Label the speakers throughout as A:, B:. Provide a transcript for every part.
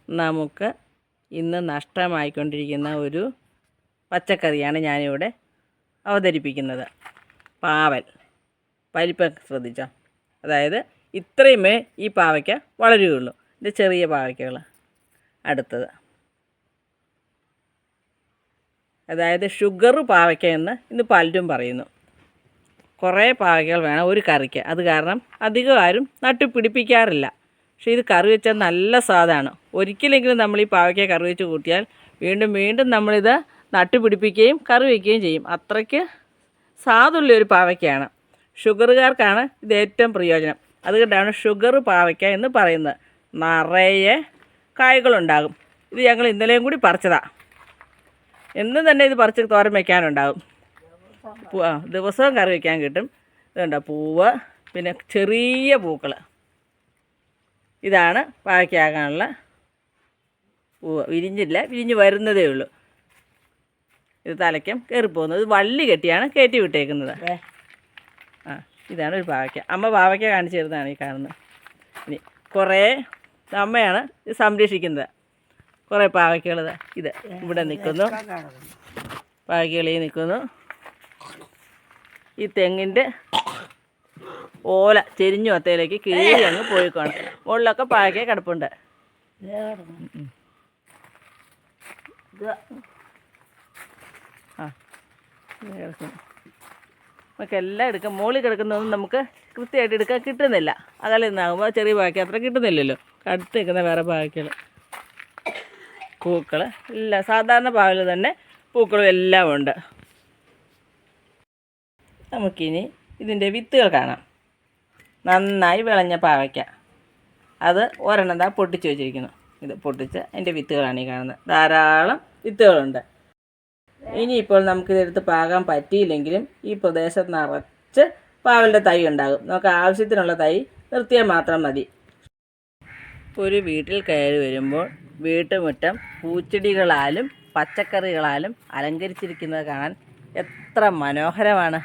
A: നമുക്ക് ഇന്ന് നഷ്ടമായിക്കൊണ്ടിരിക്കുന്ന ഒരു പച്ചക്കറിയാണ് ഞാനിവിടെ അവതരിപ്പിക്കുന്നത്. പാവൽ. പരിപ്പൊക്കെ ശ്രദ്ധിച്ചോ. അതായത് ഇത്രയുമേ ഈ പാവയ്ക്ക വളരുകയുള്ളൂ. ഇത് ചെറിയ പാവയ്ക്കകൾ. അടുത്തത് അതായത് ഷുഗർ പാവയ്ക്ക എന്ന് ഇന്ന് പലരും പറയുന്നു. കുറേ പാവയ്ക്കകൾ വേണം ഒരു കറിക്ക്. അത് കാരണം അധികം ആരും നട്ടുപിടിപ്പിക്കാറില്ല. പക്ഷേ ഇത് കറി വെച്ചാൽ നല്ല സ്വാദാണ്. ഒരിക്കലെങ്കിലും നമ്മൾ ഈ പാവയ്ക്ക കറി വെച്ച് കൂട്ടിയാൽ വീണ്ടും വീണ്ടും നമ്മളിത് നട്ടുപിടിപ്പിക്കുകയും കറി വയ്ക്കുകയും ചെയ്യും. അത്രയ്ക്ക് സ്വാദുള്ള ഒരു പാവയ്ക്കയാണ്. ഷുഗറുകാർക്കാണ് ഇത് ഏറ്റവും പ്രയോജനം. അതുകൊണ്ടാണ് ഷുഗർ പാവയ്ക്ക എന്ന് പറയുന്നത്. നിറയെ കായ്കളുണ്ടാകും. ഇത് ഞങ്ങൾ ഇന്നലെയും കൂടി പറിച്ചതാണ്. എന്നും തന്നെ ഇത് പറിച്ച് തോരൻ വയ്ക്കാനുണ്ടാകും. ദിവസവും കറി വയ്ക്കാൻ കിട്ടും. ഇതുണ്ട് പൂവ്, പിന്നെ ചെറിയ പൂക്കൾ. ഇതാണ് പാവയ്ക്കാകാനുള്ള പൂവ്. വിരിഞ്ഞില്ല, വിരിഞ്ഞ് വരുന്നതേ ഉള്ളൂ. ഇത് തലയ്ക്കും കയറിപ്പോകുന്നത്. ഇത് വള്ളി കെട്ടിയാണ് കയറ്റി വിട്ടേക്കുന്നത്. ഇതാണ് ഒരു പാവയ്ക്ക. അമ്മ പാവയ്ക്ക കാണിച്ചു തരുന്നതാണ് ഈ കാണുന്നത്. ഇനി കുറേ അമ്മയാണ് ഇത് സംരക്ഷിക്കുന്നത്. കുറേ പാവയ്ക്കകൾ ഇത് ഇവിടെ നിൽക്കുന്നു. പാവയ്ക്കകളിൽ നിൽക്കുന്നു. ഈ തെങ്ങിൻ്റെ ഓല ചെരിഞ്ഞു വത്തയിലേക്ക് കീഴി അങ്ങ് പോയിക്കോണം. മുകളിലൊക്കെ പാവയ്ക്ക കിടപ്പുണ്ട്. നമുക്കെല്ലാം എടുക്കാം. മുകളിൽ കിടക്കുന്നതൊന്നും നമുക്ക് കൃത്യമായിട്ട് എടുക്കാൻ കിട്ടുന്നില്ല. അകലെ നിന്നാകുമ്പോൾ ചെറിയ പാവയ്ക്ക അത്ര കിട്ടുന്നില്ലല്ലോ. അടുത്ത് നിൽക്കുന്ന വേറെ പാവയ്ക്കകൾ, പൂക്കൾ എല്ലാം സാധാരണ പാവൽ തന്നെ പൂക്കളും എല്ലാം ഉണ്ട്. നമുക്കിനി ഇതിൻ്റെ വിത്തുകൾ കാണാം. നന്നായി വിളഞ്ഞ പാവയ്ക്ക. അത് ഒരെണ്ണം ദാ പൊട്ടിച്ച് വെച്ചിരിക്കുന്നു. ഇത് പൊട്ടിച്ച് അതിൻ്റെ വിത്തുകളാണ് ഈ കാണുന്നത്. ധാരാളം വിത്തുകളുണ്ട്. ഇനിയിപ്പോൾ നമുക്കിതെടുത്ത് പാകാൻ പറ്റിയില്ലെങ്കിലും ഈ പ്രദേശത്ത് നിറച്ച് പാവലിൻ്റെ തൈ ഉണ്ടാകും. നമുക്ക് ആവശ്യത്തിനുള്ള തൈ നിർത്തിയാൽ മാത്രം മതി. ഒരു വീട്ടിൽ കയറി വരുമ്പോൾ വീട്ടുമുറ്റം പൂച്ചെടികളാലും പച്ചക്കറികളാലും അലങ്കരിച്ചിരിക്കുന്നത് കാണാൻ എത്ര മനോഹരമാണ്.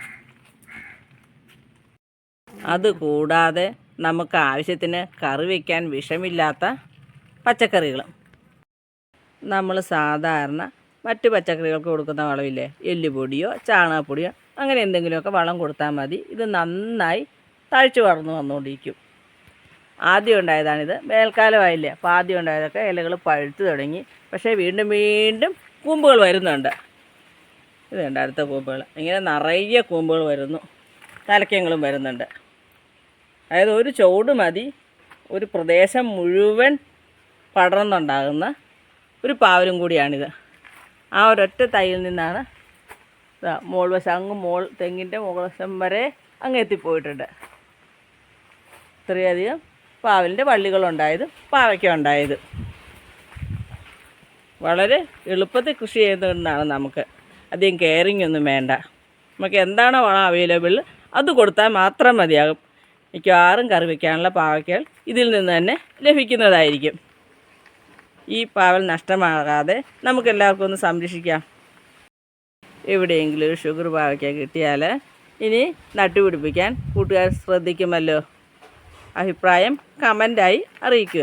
A: അതുകൂടാതെ നമുക്ക് ആവശ്യത്തിന് കറി വയ്ക്കാൻ വിഷമില്ലാത്ത പച്ചക്കറികളും. നമ്മൾ സാധാരണ മറ്റ് പച്ചക്കറികൾക്ക് കൊടുക്കുന്ന വളമില്ലേ, എല്ലുപൊടിയോ ചാണകപ്പൊടിയോ അങ്ങനെ എന്തെങ്കിലുമൊക്കെ വളം കൊടുത്താൽ മതി. ഇത് നന്നായി തഴച്ചു വളർന്നു വന്നുകൊണ്ടിരിക്കും. ആദ്യം ഉണ്ടായതാണിത്. വേനൽക്കാലമായില്ലേ, അപ്പോൾ ആദ്യം ഉണ്ടായതൊക്കെ ഇലകൾ പഴുത്ത് തുടങ്ങി. പക്ഷേ വീണ്ടും വീണ്ടും കൂമ്പുകൾ വരുന്നുണ്ട്. ഇതുണ്ട് അടുത്ത കൂമ്പുകൾ. ഇങ്ങനെ നിറയെ കൂമ്പുകൾ വരുന്നു. തലയ്ക്കങ്ങളും വരുന്നുണ്ട്. അതായത് ഒരു ചുവട് മതി ഒരു പ്രദേശം മുഴുവൻ പടർന്നുണ്ടാകുന്ന ഒരു പാവലും കൂടിയാണിത്. ആ ഒരൊറ്റ തൈയിൽ നിന്നാണ് മോൾ വശം അങ്ങ് തെങ്ങിൻ്റെ മുകൾ വശം വരെ അങ്ങ് എത്തിപ്പോയിട്ടുണ്ട്. ഇത്രയധികം പാവലിൻ്റെ വള്ളികളുണ്ടായത്, പാവയ്ക്ക ഉണ്ടായത്. വളരെ എളുപ്പത്തിൽ കൃഷി ചെയ്യുന്നതുകൊണ്ടാണ്. നമുക്ക് അധികം കെയറിങ് ഒന്നും വേണ്ട. നമുക്ക് എന്താണോ വളം അവൈലബിൾ അത് കൊടുത്താൽ മാത്രം മതിയാകും. മിക്കവാറും കറി വയ്ക്കാനുള്ള പാവയ്ക്കകൾ ഇതിൽ നിന്ന് തന്നെ ലഭിക്കുന്നതായിരിക്കും. ഈ പാവൽ നഷ്ടമാകാതെ നമുക്കെല്ലാവർക്കും ഒന്ന് സംരക്ഷിക്കാം. എവിടെയെങ്കിലും ഒരു ഷുഗർ പാവയ്ക്ക കിട്ടിയാൽ ഇനി നട്ടുപിടിപ്പിക്കാൻ കൂട്ടുകാർ ശ്രദ്ധിക്കുമല്ലോ. അഭിപ്രായം കമൻ്റായി അറിയിക്കുക.